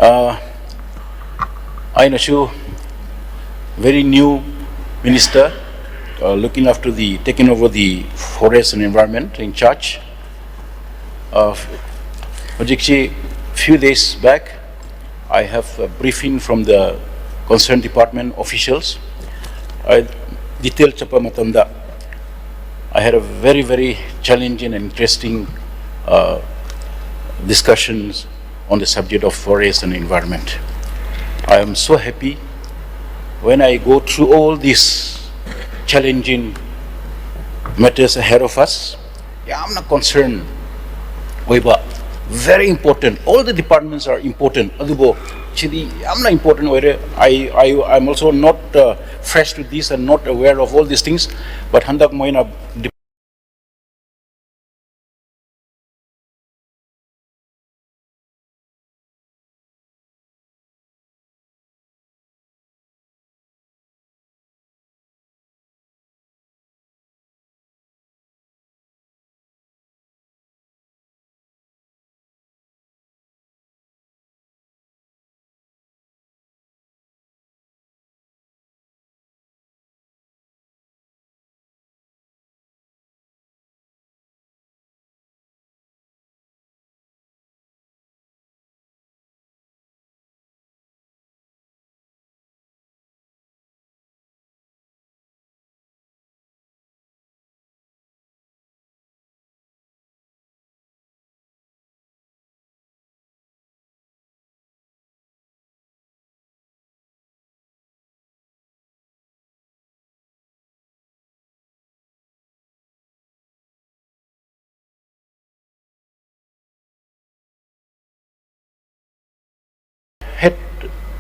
I know very new minister looking after taking over the forest and environment in charge. Few days back, I have a briefing from the concerned department officials. Detailed chapa matamda. I had a very challenging and interesting discussions on the subject of forest and environment. I am so happy when I go through all these challenging matters ahead of us. I'm not concerned. Very important. All the departments are important. I'm not important. I'm also not fresh to this and not aware of all these things. But handak moina head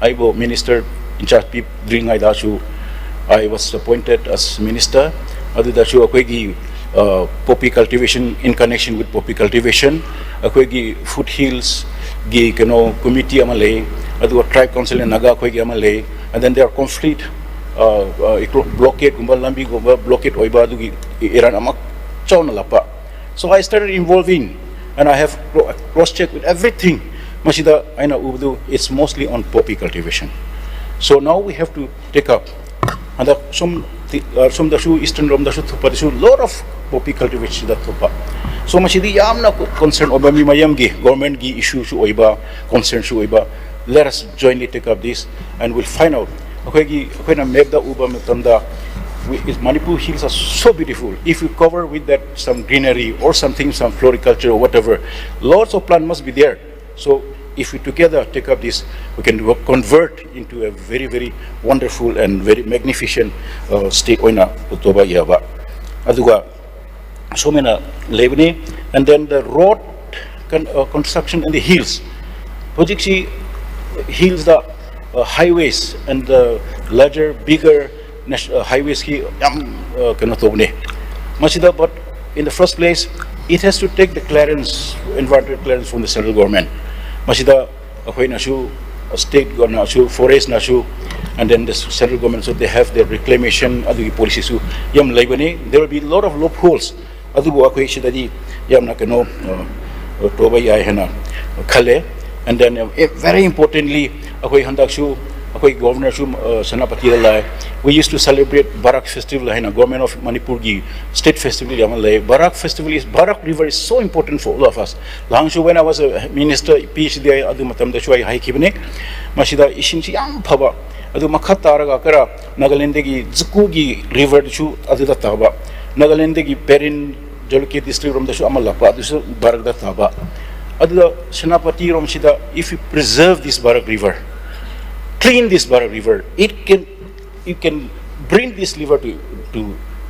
Aibo minister in charge during I was appointed as minister. Adudashu akwegi poppy cultivation in connection with poppy cultivation. Akwegi foothills gi committee amale. Adu tribe council in Naga akwegi amale. And then there are conflict blockade lambi blockade oiba adu iran amak chauna lapa. So I started involving and I have cross-checked with everything. Mashida aina Urdu, it's mostly on poppy cultivation. So now we have to take up and some dashu eastern rom dashu thupa dashu lot of poppy cultivation that thupa. So mashidi yamna concern oba mi mayam gi government gi issue shu oiba concern shu oiba. Let us jointly take up this and we'll find out. Okay na mebda uba metamda. Manipur hills are so beautiful. If you cover with that some greenery or something, some floriculture or whatever, lots of plant must be there. So if we together take up this, we can convert into a very wonderful and very magnificent state. Oina utoba yaba. Aduga so many lebni, and then the road construction in the hills. Project hills the highways and the larger, bigger highways ki Machida, but in the first place, it has to take the clearance, environmental clearance from the central government. Machida, akoy nashu, state government nashu, forest nashu, and then the central government, so they have their reclamation, adu policies. Yam laibane, there will be a lot of loopholes. Adu akoy shidadi yam nakano toba ya hena khale, and then very importantly, akoy handakshu. Governor Sanapati Lai, we used to celebrate Barak Festival, government of Manipur gi state festival. Barak Festival is Barak River is so important for all of us. Langshu when I was a minister, PhD adu matam dashu ai haikibne, mashida ishinchi yam phaba. Adu makhatara kara Nagaland gi Zuku gi river dashu adu taba. Nagaland gi Perin Jolki district rom dashu amalapa adu Barak da taba. Adu Sanapati rom shida, if you preserve this Barak River, clean this Barak River, you can bring this river to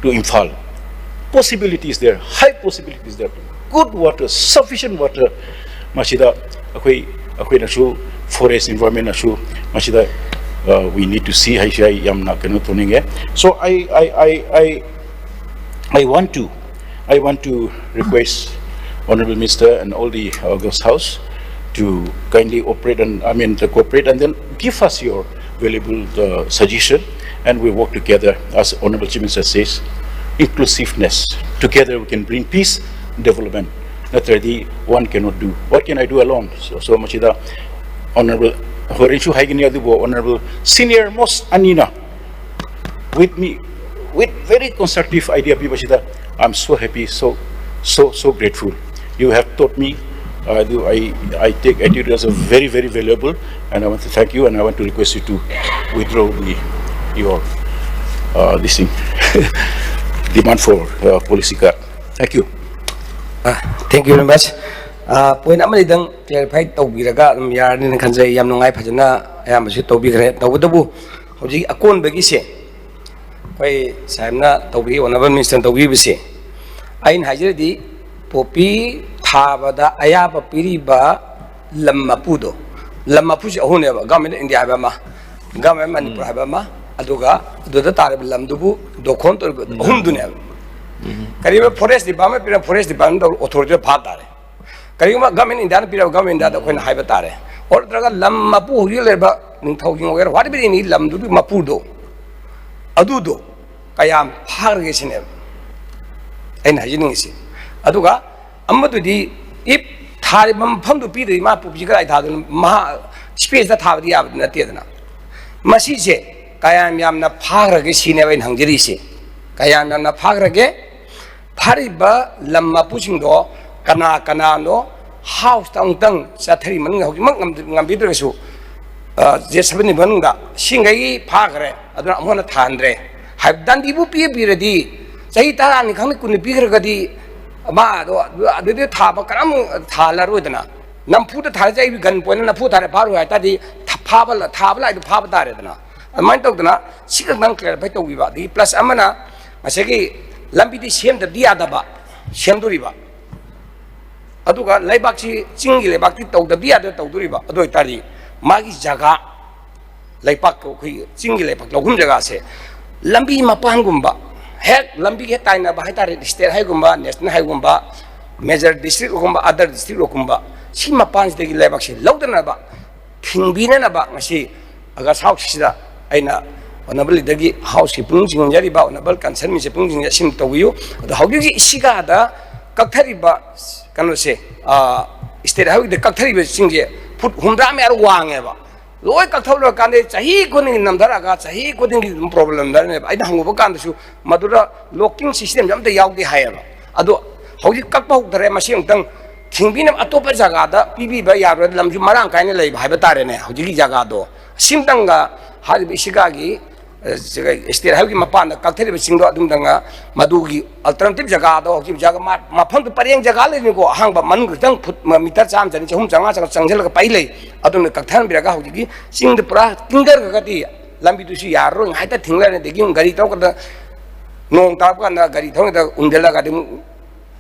Imphal. Possibilities there, high possibilities there. Good water, sufficient water. Mashida, akoy nashu forest environment nashu. Mashida, we need to see how yam na kanu tuninge. So I want to request Honorable Minister and all the August House to kindly operate and to cooperate and then give us your valuable suggestion, and we work together as Honorable Chief Minister says, inclusiveness. Together we can bring peace, development. Not really one cannot do. What can I do alone? So Machida, Honorable Horenchu Haigini Adubo, Honorable Senior Most Anina, with me, with very constructive idea, Pibashita. I'm so happy, so grateful. You have taught me. I take attitude as a very valuable, and I want to thank you, and I want to request you to withdraw your this thing demand for policy card. Thank you. Thank you very much. Point amani dang clarify tawbiraga yar ni khanjai yam nungai phajana ayam su tawbigre tawdabu hoji akon bagi se koi saimna tawbi honorable minister tawbi bise ain hajredi popi thabada ayaba piriba lammapudo lammapuji ahone ba government india haba ma government manipur haba ma aduga aduda tarab lamdubu dokhon to hum dunya kariba forest department pira forest department authority phatare kariba government india pira government india da koina haiba tare or traga lammapu huri leba ningthau ging wagera what be ni lamdubi mapudo adudo kayam pharge sine aina hajini si aduga amadudi if thari bam phamdu pi de ma pupi ga tha ma space da tha di ya na te dana masi se kayam yam na pharge sine bain hangjiri se kayam yam na pharge phariba lamma puchingdo kana no house tang sathari man ngam bidresu je sabni banunga singai phagre aduna amona thandre habdan dibu pi redi sahi ta ni khang kun pi gadi ma do adu tha ba karam thala rodana nampu ta thar jai gan point na pu thare paru ha ta di tha ba lai do pha ba tare dana man tok dana sikak nang clear bai to wi ba di plus amana masegi lambi di sem da dia da ba sem do ri ba aduga laibak si chingi laibak ti tau da bia da tau duri ba adoi tari magi jaga laipak ko khi chingi laipak logum jaga se lambi mapan gumba hek lambi ke taina ba haitare state hai gumba national hai gumba major district gumba other district gumba si mapan de gi laibak se lodana ba thingbi na ba ngasi aga sauk sida aina honorable dagi house ki pung jing jari ba honorable concern mi se pung jing sim tawiyo da haugi siga da kakthari ba kanu se state how the kakthari be singje put humra me ar wange ba loi kakthalo kande chahi koning namdara ga chahi koning problem dar ne aina hangu ba kan su madura locking system jam te yaudi hai ba ado hauji kakpa dare masing tang thingbi nam atopa jaga da pibi ba yar lamju marang kaine lei ba ba tare ne hauji gi jaga do simtang ga hari bi siga gi state how ki mapan kakthari be singdo adum danga madugi alternative jaga do ki jaga ma pham to pareng jaga le ni ko hang ba man tang phut meter cham jani chum changa changjel ka pai le adum kakthar biraga hoji gi sing de pura tinger ka ti lambi tu si yaro ngai ta thingla ne de gi gari taw ka nong ta ka na gari thong da undela ka de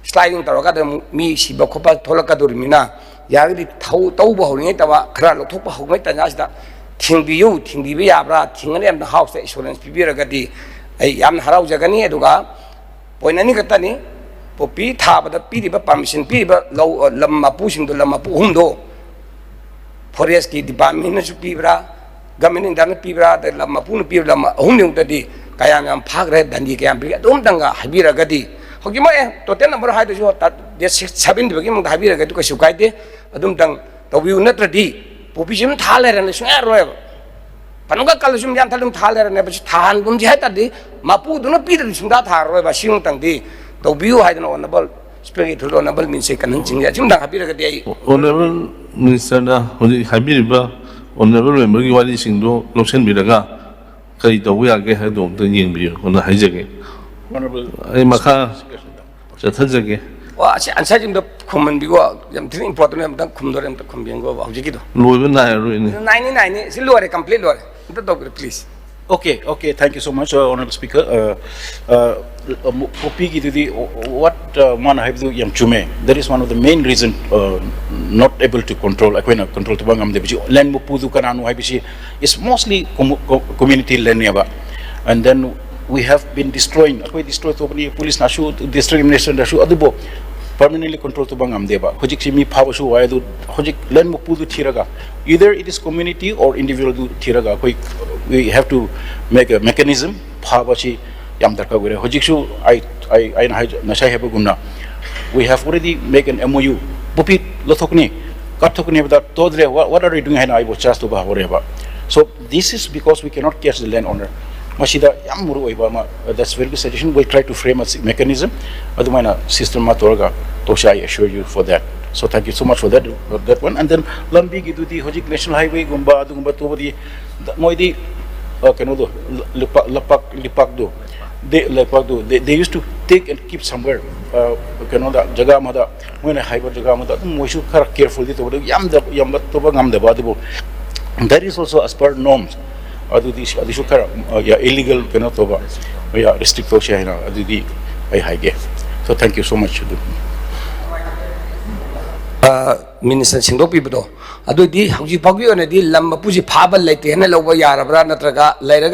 sliding taw ka de mi si ba khopa thola ka dur mina ya gi thau tau ba hori ngai ta ba khara lo thok ba ho ngai ta nya sta thingbi ya bra thingane am house insurance pibira gadi ai yam harau jagani eduga poinani katani popi thabada piriba permission piriba lamma pushing do lamma pu humdo forest ki department na pibra government indana pibra da lamma pu nu pibra lamma humni tadi kaya yam phagre dandi kaya bi dum danga habira gadi hogima total number ha do jo 7 bagi mong habira gadi ko sukaide adum dang tawiu natradi population thale rane sunga roy panuga kalusum jam thalum thale rane ba than bum ji hata di mapu du no pi de sunda thar roy ba sing tang di to view ha no honorable spiritual honorable min se kan jing ya jum dang habira ga dei honorable minister na honi habiri ba honorable member gi wali sing do loksen bi daga kai to wi age ha do de yin bi hona hai jage honorable ai makha cha thajage wa answer jim the common bigo jam three important am khum dore am khum biengo ba hoji ki do loiba na ro ni 99 si lore complete lore the dog please Okay, thank you so much, Honorable Speaker. Popi ki what mana have yam chume. That is one of the main reason not able to control. Akwena control to bangam debi. Land mupudu kananu habishi is mostly community land yaba, and then we have been destroying. Akwe destroy to police nashu, district administration nashu adubo permanently control to bangam deba. Hojik si mi phabashu waidu hojik land mupudu thiraga. Either it is community or individual do thiraga. We have to make a mechanism. Phabashi yam darka gure. Hojik shu I nasai have gumna. We have already made an MOU. Popi lothokni what are you doing? I was just over whatever. So this is because we cannot catch the landowner. Masida yam muru oiba that's very good suggestion. We'll try to frame a mechanism. Adumana system matorga tosha, I assure you for that. So thank you so much for that one. And then lambi gitu di hojik national highway gumba to di moidi kanodo lipak do. They used to take and keep somewhere. Kanoda jaga mada when a hyper jaga mada moishu kar carefully to yam to ngam the badibo. That is also as per norms. Adishu kar illegal kanotoba. Yeah, restrict shahina adidi I hige. So thank you so much. Minister Singdok Pibudo. Adu di Hauji Pagi on a deal Lamapuji Pabal like the Henelo Yarabra Natraga, Lairaga.